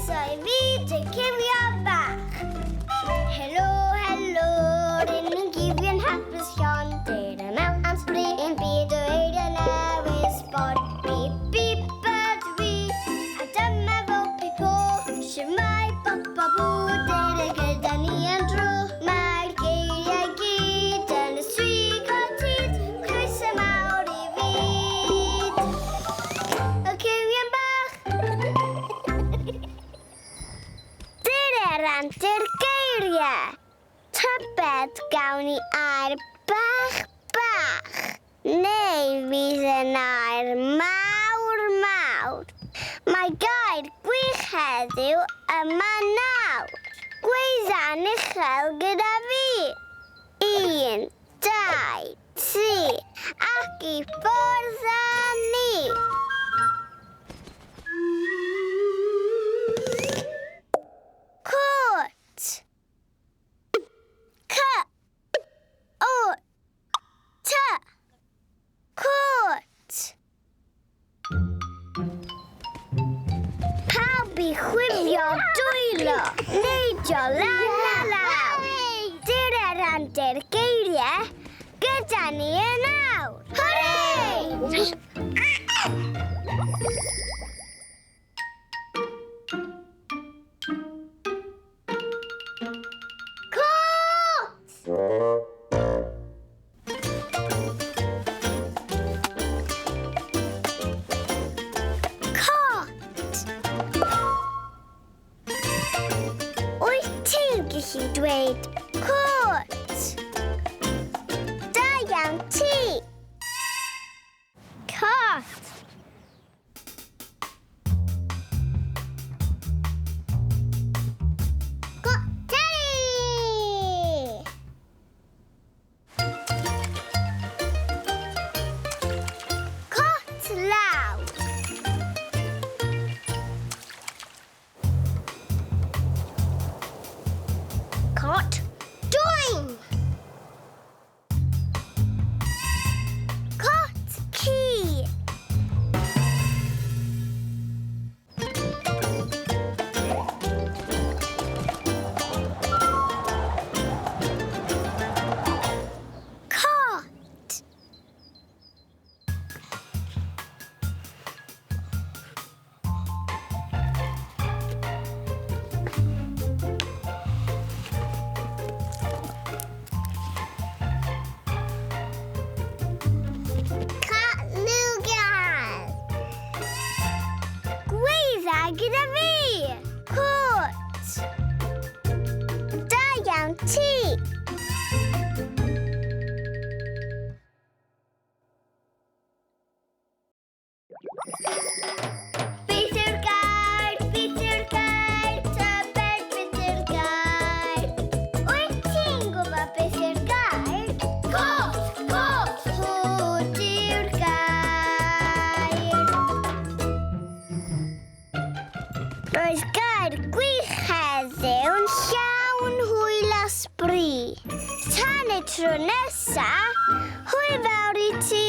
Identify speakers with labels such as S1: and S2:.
S1: Croeso I fi, Cywion Bach. Helo, helo, rydyn ni'n gifio'n hapus Sion. Dyn y mewn am sbrin yn byd o eiddo newydd sport. Bip, bip, ydw fi, a dyma fo pipo. Shwmai, bop, bop, bw, dyn y gyda ni yn dro. Mae'r geiriau gyd yn y swig o tyd. Croeso mawr I fyd. O Cywion Bach. Dy'r antur geiriau. Tybed gawn ni air bach bach, neu fydd yn air mawr mawr. Mae gair gwych heddiw yma nawr. Gweidda'n uchel gyda fi. 1, 2, 3, ac I ffwrdd â ni. Cwt. Pawb I chwifio dwylo, neidio la la la. Dy'r antur geiriau gyda ni yn awr. Hwrei! Gallu dweud cwt. Da iawn ti. Cot. Cwtari. Cot law. Cot doing. Cot key. Cot. Gyda fi. Cwt. Da iawn ti. Beth yw'r gair? Beth yw'r gair? Tybed beth yw'r gair? Wyt ti'n gwybod beth yw'r gair? Cwt, cwt. Hwt yw'r gair. Roedd gair gwych heddiw'n llawn hwyl a sbri. Tan y tro nesa, hwyl fawr I ti.